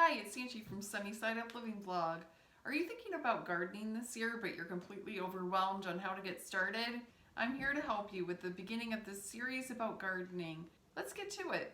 Hi, it's Angie from Sunnyside Up Living Blog. Are you thinking about gardening this year, but you're completely overwhelmed on how to get started? I'm here to help you with the beginning of this series about gardening. Let's get to it.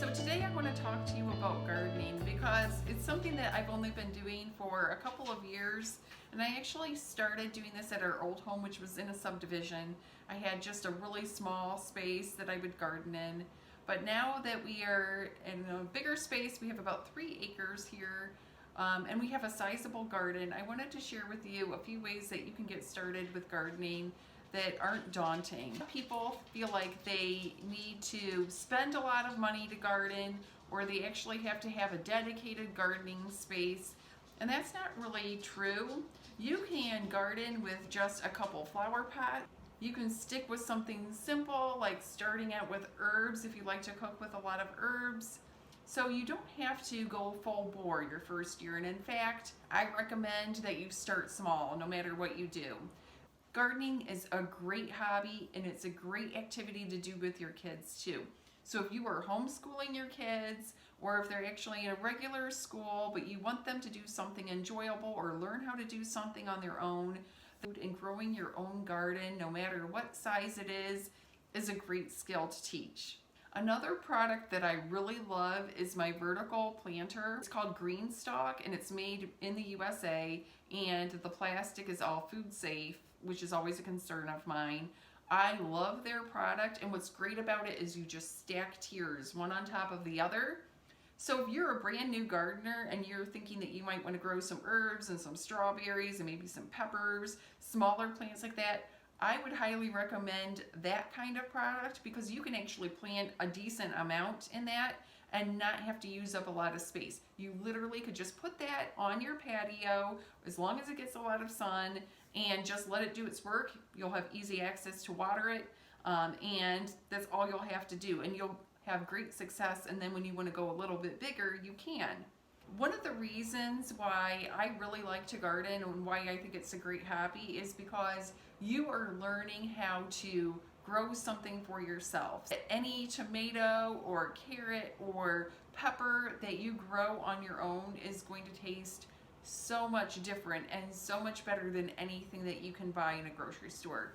So today I want to talk to you about gardening because it's something that I've only been doing for a couple of years, and I actually started doing this at our old home, which was in a subdivision. I had just a really small space that I would garden in, but now that we are in a bigger space, we have about 3 acres here, and we have a sizable garden. I wanted to share with you a few ways that you can get started with gardening that aren't daunting. People feel like they need to spend a lot of money to garden, or they actually have to have a dedicated gardening space, and that's not really true. You can garden with just a couple flower pots. You can stick with something simple like starting out with herbs if you like to cook with a lot of herbs. So you don't have to go full bore your first year, and in fact, I recommend that you start small no matter what you do. Gardening is a great hobby, and it's a great activity to do with your kids too. So if you are homeschooling your kids, or if they're actually in a regular school but you want them to do something enjoyable or learn how to do something on their own, and growing your own garden, no matter what size it is a great skill to teach. Another product that I really love is my vertical planter. It's called Greenstock, and it's made in the USA, and the plastic is all food safe, which is always a concern of mine. I love their product, and what's great about it is you just stack tiers one on top of the other. So if you're a brand new gardener and you're thinking that you might want to grow some herbs and some strawberries and maybe some peppers, smaller plants like that, I would highly recommend that kind of product because you can actually plant a decent amount in that and not have to use up a lot of space. You literally could just put that on your patio as long as it gets a lot of sun and just let it do its work. You'll have easy access to water it, and that's all you'll have to do, and you'll have great success. And then when you want to go a little bit bigger, you can. One of the reasons why I really like to garden and why I think it's a great hobby is because you are learning how to grow something for yourself. Any tomato or carrot or pepper that you grow on your own is going to taste so much different and so much better than anything that you can buy in a grocery store.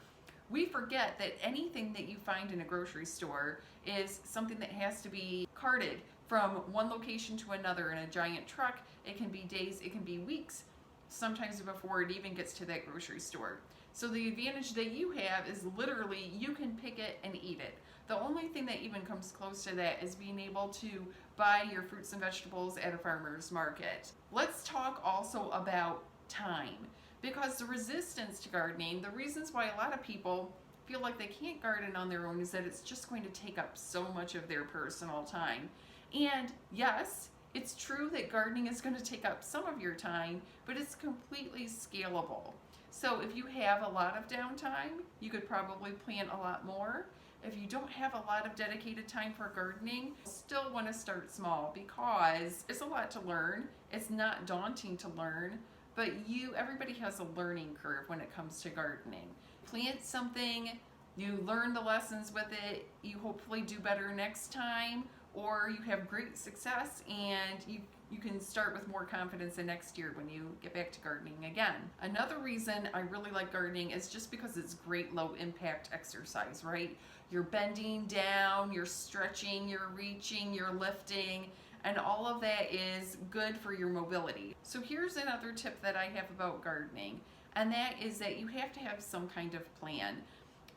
We forget that anything that you find in a grocery store is something that has to be carted from one location to another in a giant truck. It can be days, it can be weeks, sometimes before it even gets to that grocery store. So the advantage that you have is literally you can pick it and eat it. The only thing that even comes close to that is being able to buy your fruits and vegetables at a farmer's market. Let's talk also about time, because the resistance to gardening, the reasons why a lot of people feel like they can't garden on their own is that it's just going to take up so much of their personal time. And yes, it's true that gardening is going to take up some of your time, but it's completely scalable. So if you have a lot of downtime, you could probably plant a lot more. If you don't have a lot of dedicated time for gardening, still want to start small because it's a lot to learn. It's not daunting to learn, but everybody has a learning curve when it comes to gardening. Plant something, you learn the lessons with it, you hopefully do better next time, or you have great success and you can start with more confidence the next year when you get back to gardening again. Another reason I really like gardening is just because it's great low impact exercise, right? You're bending down, you're stretching, you're reaching, you're lifting, and all of that is good for your mobility. So here's another tip that I have about gardening, and that is that you have to have some kind of plan.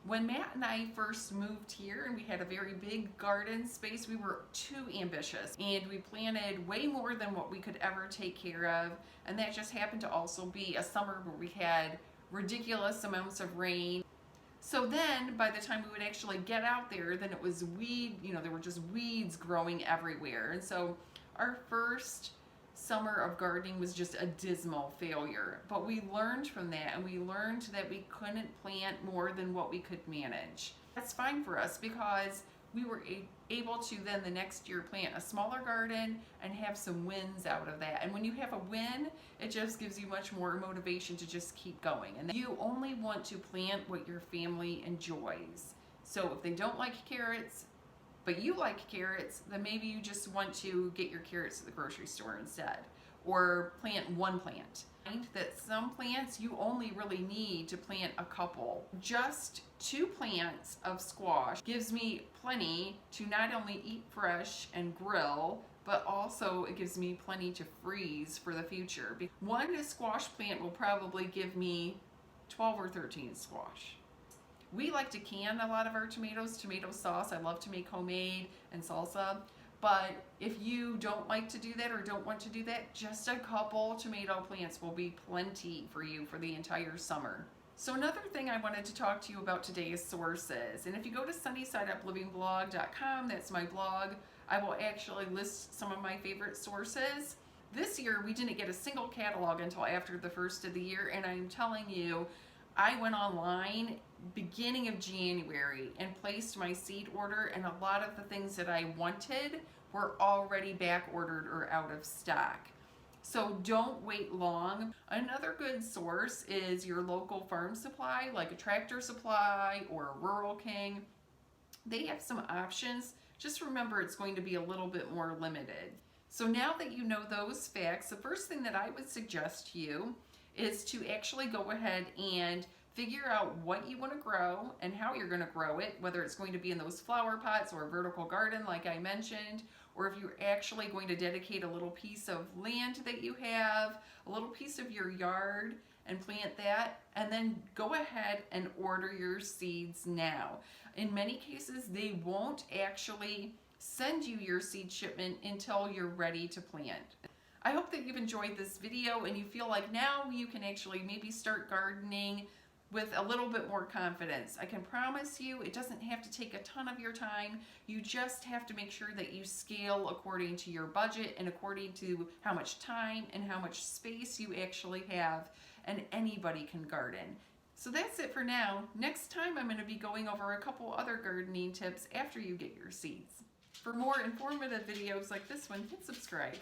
When Matt and I first moved here and we had a very big garden space, we were too ambitious and we planted way more than what we could ever take care of, and that just happened to also be a summer where we had ridiculous amounts of rain. So then by the time we would actually get out there, then it was there were just weeds growing everywhere. And so our first summer of gardening was just a dismal failure. But we learned from that, and we learned that we couldn't plant more than what we could manage. That's fine for us because we were able to then the next year plant a smaller garden and have some wins out of that. And when you have a win, it just gives you much more motivation to just keep going. And you only want to plant what your family enjoys. So if they don't like carrots, but you like carrots, then maybe you just want to get your carrots at the grocery store instead, or plant one plant. Find that some plants you only really need to plant a couple. Just 2 plants of squash gives me plenty to not only eat fresh and grill, but also it gives me plenty to freeze for the future. One squash plant will probably give me 12 or 13 squash. We like to can a lot of our tomatoes, tomato sauce. I love to make homemade and salsa. But if you don't like to do that or don't want to do that, just a couple tomato plants will be plenty for you for the entire summer. So another thing I wanted to talk to you about today is sources. And if you go to sunnysideuplivingblog.com, that's my blog, I will actually list some of my favorite sources. This year we didn't get a single catalog until after the first of the year, and I'm telling you, I went online beginning of January and placed my seed order, and a lot of the things that I wanted were already back ordered or out of stock. So don't wait long. Another good source is your local farm supply, like a Tractor Supply or a Rural King. They have some options. Just remember it's going to be a little bit more limited. So now that you know those facts, the first thing that I would suggest to you is to actually go ahead and figure out what you want to grow and how you're going to grow it, whether it's going to be in those flower pots or a vertical garden like I mentioned, or if you're actually going to dedicate a little piece of land that you have, a little piece of your yard, and plant that, and then go ahead and order your seeds now. In many cases, they won't actually send you your seed shipment until you're ready to plant. I hope that you've enjoyed this video and you feel like now you can actually maybe start gardening with a little bit more confidence. I can promise you it doesn't have to take a ton of your time. You just have to make sure that you scale according to your budget and according to how much time and how much space you actually have, and anybody can garden. So that's it for now. Next time I'm going to be going over a couple other gardening tips after you get your seeds. For more informative videos like this one, hit subscribe.